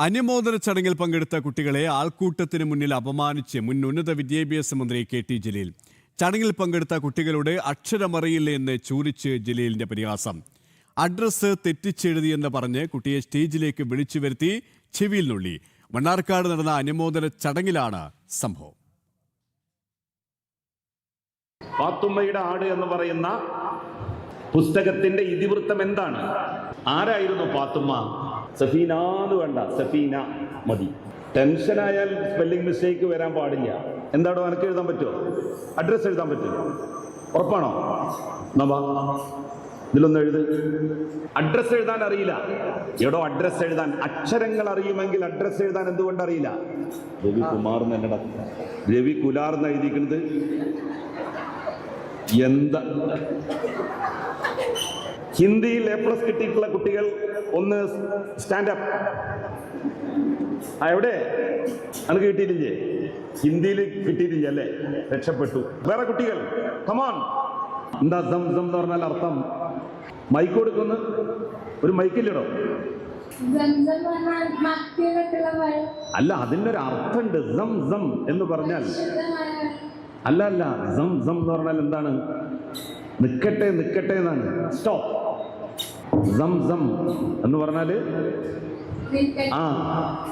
അനുമോദന ചടങ്ങിൽ പങ്കെടുത്ത കുട്ടികളെ ആൾക്കൂട്ടത്തിന് മുന്നിൽ അപമാനിച്ച് മുൻ ഉന്നത വിദ്യാഭ്യാസ മന്ത്രി കെ.ടി. ജലീൽ. ചടങ്ങിൽ പങ്കെടുത്ത കുട്ടികളുടെ അക്ഷരമറിയില്ല എന്ന് ചൂരിച്ച് ജലീലിന്റെ പരിഹാസം. അഡ്രസ്സ് തെറ്റിച്ചെഴുതിയെന്ന് പറഞ്ഞ് കുട്ടിയെ സ്റ്റേജിലേക്ക് വിളിച്ചു വരുത്തി ചെവിയിൽ നുള്ളി. മണ്ണാർക്കാട് നടന്ന അനുമോദന ചടങ്ങിലാണ് സംഭവം. പാത്തുമ്മയുടെ ആട് എന്ന് പറയുന്ന പുസ്തകത്തിന്റെ ഇതിവൃത്തം എന്താണ്? ആരായിരുന്നു പാത്തുമ്മ? സഫീന എന്ന് വേണ്ട, സഫീന മതി. ടെൻഷനായാൽ സ്പെല്ലിംഗ് മിസ്റ്റേക്ക് വരാൻ പാടില്ല. എന്താണോ എനിക്ക് എഴുതാൻ പറ്റുമോ? അഡ്രസ്സ് എഴുതാൻ പറ്റുമോ? ഉറപ്പാണോ? ഇതിലൊന്ന് എഴുത്. അഡ്രസ്സ് എഴുതാൻ അറിയില്ല. എടോ, അഡ്രസ്സ് എഴുതാൻ അക്ഷരങ്ങൾ അറിയുമെങ്കിൽ അഡ്രസ്സ് എഴുതാൻ എന്തുകൊണ്ട് അറിയില്ല? രവികുമാർ എന്നല്ലട, രവി കുലാർ എന്ന് എഴുതിക്കുന്നത്. എന്താ ഹിന്ദിയിൽ A+ കിട്ടിയിട്ടുള്ള കുട്ടികൾ ഒന്ന് സ്റ്റാൻഡപ്പ്. എവിടെ? അനക്ക് കിട്ടിയിട്ടില്ലേ? ഹിന്ദിയിൽ കിട്ടിയിട്ടില്ല അല്ലേ? രക്ഷപ്പെട്ടു. വേറെ കുട്ടികൾ കമോൺ. എന്താ ദം ദം എന്ന് പറഞ്ഞാൽ അർത്ഥം? മൈക്ക് കൊടുക്കുന്നു. ഒരു മൈക്കില്ലടോ. അല്ല, അതിൻ്റെ ഒരു അർത്ഥമുണ്ട്. ദം ദം എന്ന് പറഞ്ഞാൽ അല്ല അല്ല, ദം ദം എന്ന് പറഞ്ഞാൽ എന്താണ്? നിക്കട്ടെ നിക്കട്ടെ എന്നാണ്. സ്റ്റോപ്പ്. ദം ദം എന്ന് പറഞ്ഞാല്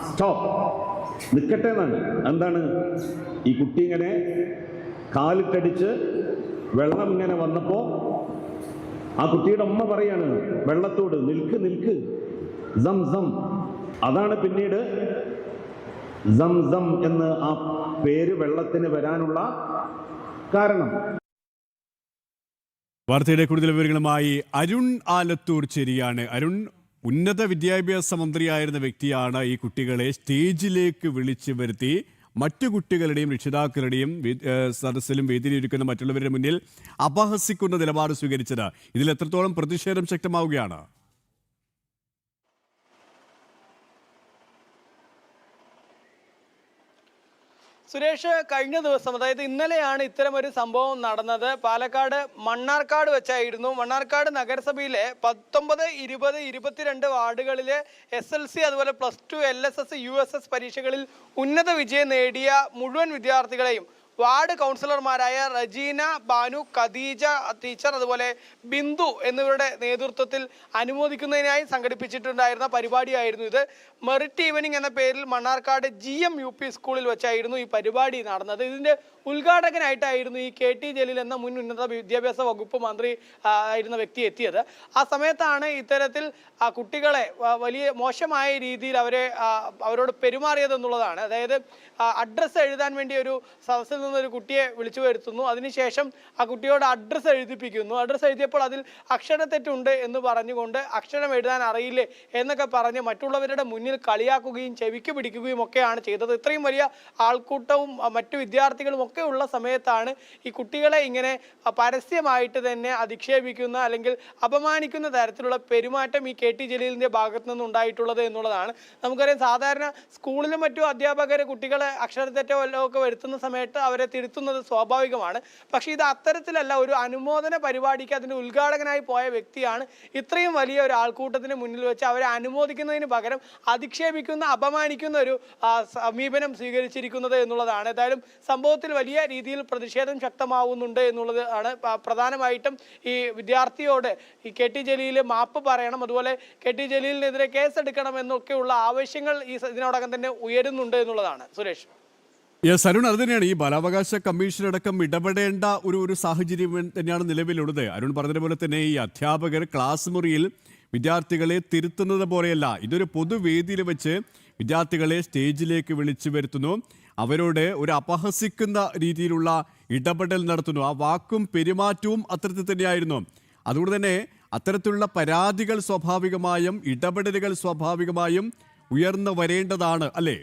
സ്റ്റോപ്പ്, നിക്കട്ടെ എന്നാണ്. എന്താണ്? ഈ കുട്ടി ഇങ്ങനെ കാലിട്ടടിച്ച് വെള്ളം ഇങ്ങനെ വന്നപ്പോ ആ കുട്ടിയുടെ അമ്മ പറയാണ് വെള്ളത്തോട്, നിൽക്ക് നിൽക്ക്, ദം ദം. അതാണ് പിന്നീട് ദം ദം എന്ന് ആ പേര് വെള്ളത്തിന് വരാനുള്ള കാരണം. വാർത്തയുടെ കൂടുതൽ വിവരങ്ങളുമായി അരുൺ ആലത്തൂർ ചേരുകയാണ്. അരുൺ, ഉന്നത വിദ്യാഭ്യാസ മന്ത്രിയായിരുന്ന വ്യക്തിയാണ് ഈ കുട്ടികളെ സ്റ്റേജിലേക്ക് വിളിച്ചു വരുത്തി മറ്റു കുട്ടികളുടെയും രക്ഷിതാക്കളുടെയും സദസ്സിലും വേദിയിലിരിക്കുന്ന മറ്റുള്ളവരുടെ മുന്നിൽ അപഹസിക്കുന്ന നിലപാട് സ്വീകരിച്ചത്. ഇതിൽ എത്രത്തോളം പ്രതിഷേധം ശക്തമാവുകയാണ്? സുരേഷ്, കഴിഞ്ഞ ദിവസം, അതായത് ഇന്നലെയാണ് ഇത്തരമൊരു സംഭവം നടന്നത്. പാലക്കാട് മണ്ണാർക്കാട് വെച്ചായിരുന്നു. മണ്ണാർക്കാട് നഗരസഭയിലെ 19, 20, 22 വാർഡുകളിലെ SLC അതുപോലെ +2, LSS, USS പരീക്ഷകളിൽ ഉന്നത വിജയം നേടിയ മുഴുവൻ വിദ്യാർത്ഥികളെയും വാർഡ് കൗൺസിലർമാരായ റജീന, ബാനു, ഖദീജ ടീച്ചർ അതുപോലെ ബിന്ദു എന്നിവരുടെ നേതൃത്വത്തിൽ അനുമോദിക്കുന്നതിനായി സംഘടിപ്പിച്ചിട്ടുണ്ടായിരുന്ന പരിപാടിയായിരുന്നു ഇത്. മെറിറ്റ് ഈവനിങ് എന്ന പേരിൽ മണ്ണാർക്കാട് GM UP സ്കൂളിൽ വെച്ചായിരുന്നു ഈ പരിപാടി നടന്നത്. ഇതിൻ്റെ ഉദ്ഘാടകനായിട്ടായിരുന്നു ഈ K.T. ജലീൽ എന്ന മുൻ ഉന്നത വിദ്യാഭ്യാസ വകുപ്പ് മന്ത്രി ആയിരുന്ന വ്യക്തി എത്തിയത്. ആ സമയത്താണ് ഇത്തരത്തിൽ കുട്ടികളെ വലിയ മോശമായ രീതിയിൽ അവരോട് പെരുമാറിയതെന്നുള്ളതാണ്. അതായത് അഡ്രസ്സ് എഴുതാൻ വേണ്ടി ഒരു സദസ്സിൽ നിന്നൊരു കുട്ടിയെ വിളിച്ചു വരുത്തുന്നു. അതിനുശേഷം ആ കുട്ടിയോട് അഡ്രസ്സ് എഴുതിപ്പിക്കുന്നു. അഡ്രസ്സ് എഴുതിയപ്പോൾ അതിൽ അക്ഷരത്തെറ്റുണ്ട് എന്ന് പറഞ്ഞുകൊണ്ട് അക്ഷരം എഴുതാൻ അറിയില്ലേ എന്നൊക്കെ പറഞ്ഞ് മറ്റുള്ളവരുടെ മുന്നിൽ കളിയാക്കുകയും ചെവിക്ക് പിടിക്കുകയും ഒക്കെയാണ് ചെയ്തത്. ഇത്രയും വലിയ ആൾക്കൂട്ടവും മറ്റു വിദ്യാർത്ഥികളും ഒക്കെ ഉള്ള സമയത്താണ് ഈ കുട്ടികളെ ഇങ്ങനെ പരസ്യമായിട്ട് തന്നെ അധിക്ഷേപിക്കുന്ന അല്ലെങ്കിൽ അപമാനിക്കുന്ന തരത്തിലുള്ള പെരുമാറ്റം ഈ K.T. ജലീലിന്റെ ഭാഗത്തു നിന്നുണ്ടായിട്ടുള്ളത് എന്നുള്ളതാണ്. നമുക്കറിയാം, സാധാരണ സ്കൂളിലും മറ്റു അധ്യാപകർ കുട്ടികളെ അക്ഷരത്തെറ്റോ വല്ലതും ഒക്കെ വരുത്തുന്ന സമയത്ത് അവരെ തിരുത്തുന്നത് സ്വാഭാവികമാണ്. പക്ഷേ ഇത് അത്തരത്തിലല്ല. ഒരു അനുമോദന പരിപാടിക്ക് അതിൻ്റെ ഉദ്ഘാടകനായി പോയ വ്യക്തിയാണ് ഇത്രയും വലിയ ഒരു ആൾക്കൂട്ടത്തിന് മുന്നിൽ വെച്ച് അവരെ അനുമോദിക്കുന്നതിന് പകരം അധിക്ഷേപിക്കുന്ന, അപമാനിക്കുന്ന ഒരു സമീപനം സ്വീകരിച്ചിരിക്കുന്നത് എന്നുള്ളതാണ്. ഏതായാലും സംഭവത്തിൽ വലിയ രീതിയിൽ പ്രതിഷേധം ശക്തമാവുന്നുണ്ട് എന്നുള്ളത് ആണ്. പ്രധാനമായിട്ടും ഈ വിദ്യാർത്ഥിയോട് ഈ K.T. ജലീൽ മാപ്പ് പറയണം, അതുപോലെ K.T. ജലീലിനെതിരെ കേസെടുക്കണം എന്നൊക്കെയുള്ള ആവശ്യങ്ങൾ ഇതിനോടകം തന്നെ ഉയരുന്നുണ്ട് എന്നുള്ളതാണ്. സുരേഷ്. അരുൺ, അത് തന്നെയാണ് ഈ ബാലാവകാശ കമ്മീഷനടക്കം ഇടപെടേണ്ട ഒരു സാഹചര്യം തന്നെയാണ് നിലവിലുള്ളത്. അരുൺ പറഞ്ഞതുപോലെ തന്നെ ഈ അധ്യാപകർ ക്ലാസ് മുറിയിൽ വിദ്യാർത്ഥികളെ തിരുത്തുന്നത് പോലെയല്ല, ഇതൊരു പൊതുവേദിയിൽ വെച്ച് വിദ്യാർത്ഥികളെ സ്റ്റേജിലേക്ക് വിളിച്ചു വരുത്തുന്നു, അവരോട് ഒരു അപഹസിക്കുന്ന രീതിയിലുള്ള ഇടപെടൽ നടത്തുന്നു. ആ വാക്കും പെരുമാറ്റവും അത്തരത്തിൽ തന്നെയായിരുന്നു. അതുകൊണ്ട് തന്നെ അത്തരത്തിലുള്ള പരാതികൾ സ്വാഭാവികമായും, ഇടപെടലുകൾ സ്വാഭാവികമായും ഉയർന്നു വരേണ്ടതാണ്, അല്ലേ?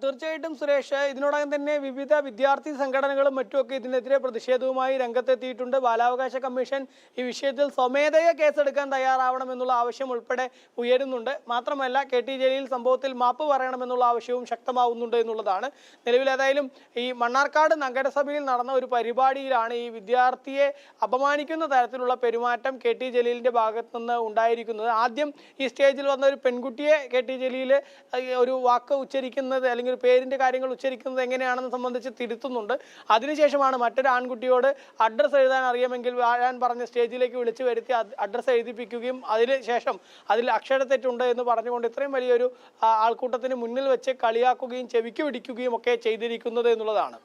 തീർച്ചയായിട്ടും സുരേഷ്, ഇതിനോടകം തന്നെ വിവിധ വിദ്യാർത്ഥി സംഘടനകളും മറ്റുമൊക്കെ ഇതിനെതിരെ പ്രതിഷേധവുമായി രംഗത്തെത്തിയിട്ടുണ്ട്. ബാലാവകാശ കമ്മീഷൻ ഈ വിഷയത്തിൽ സ്വമേധയാ കേസെടുക്കാൻ തയ്യാറാവണമെന്നുള്ള ആവശ്യം ഉൾപ്പെടെ ഉയരുന്നുണ്ട്. മാത്രമല്ല, KT ജലീൽ സംഭവത്തിൽ മാപ്പ് പറയണമെന്നുള്ള ആവശ്യവും ശക്തമാവുന്നുണ്ട് എന്നുള്ളതാണ്. നിലവിൽ ഏതായാലും ഈ മണ്ണാർക്കാട് നഗരസഭയിൽ നടന്ന ഒരു പരിപാടിയിലാണ് ഈ വിദ്യാർത്ഥിയെ അപമാനിക്കുന്ന തരത്തിലുള്ള പെരുമാറ്റം KT ജലീലിന്റെ ഭാഗത്ത് നിന്ന് ഉണ്ടായിരിക്കുന്നത്. ആദ്യം ഈ സ്റ്റേജിൽ വന്ന ഒരു പെൺകുട്ടിയെ KT ജലീൽ ഒരു വാക്ക് ഉച്ചരിക്കുന്നത് അല്ലെങ്കിൽ ഒരു പേരിന്റെ കാര്യങ്ങൾ ഉച്ചരിക്കുന്നത് എങ്ങനെയാണെന്ന് സംബന്ധിച്ച് തിരുത്തുന്നുണ്ട്. അതിനുശേഷമാണ് മറ്റൊരു ആൺകുട്ടിയോട് അഡ്രസ്സ് എഴുതാൻ അറിയാമെങ്കിൽ വരാൻ പറഞ്ഞ സ്റ്റേജിലേക്ക് വിളിച്ചു വരുത്തി അഡ്രസ്സ് എഴുതിപ്പിക്കുകയും അതിനുശേഷം അതിൽ അക്ഷരത്തെറ്റുണ്ട് എന്ന് പറഞ്ഞുകൊണ്ട് ഇത്രയും വലിയൊരു ആൾക്കൂട്ടത്തിന് മുന്നിൽ വെച്ച് കളിയാക്കുകയും ചെവിക്ക് പിടിക്കുകയും ഒക്കെ ചെയ്തിരിക്കുന്നത് എന്നുള്ളതാണ്.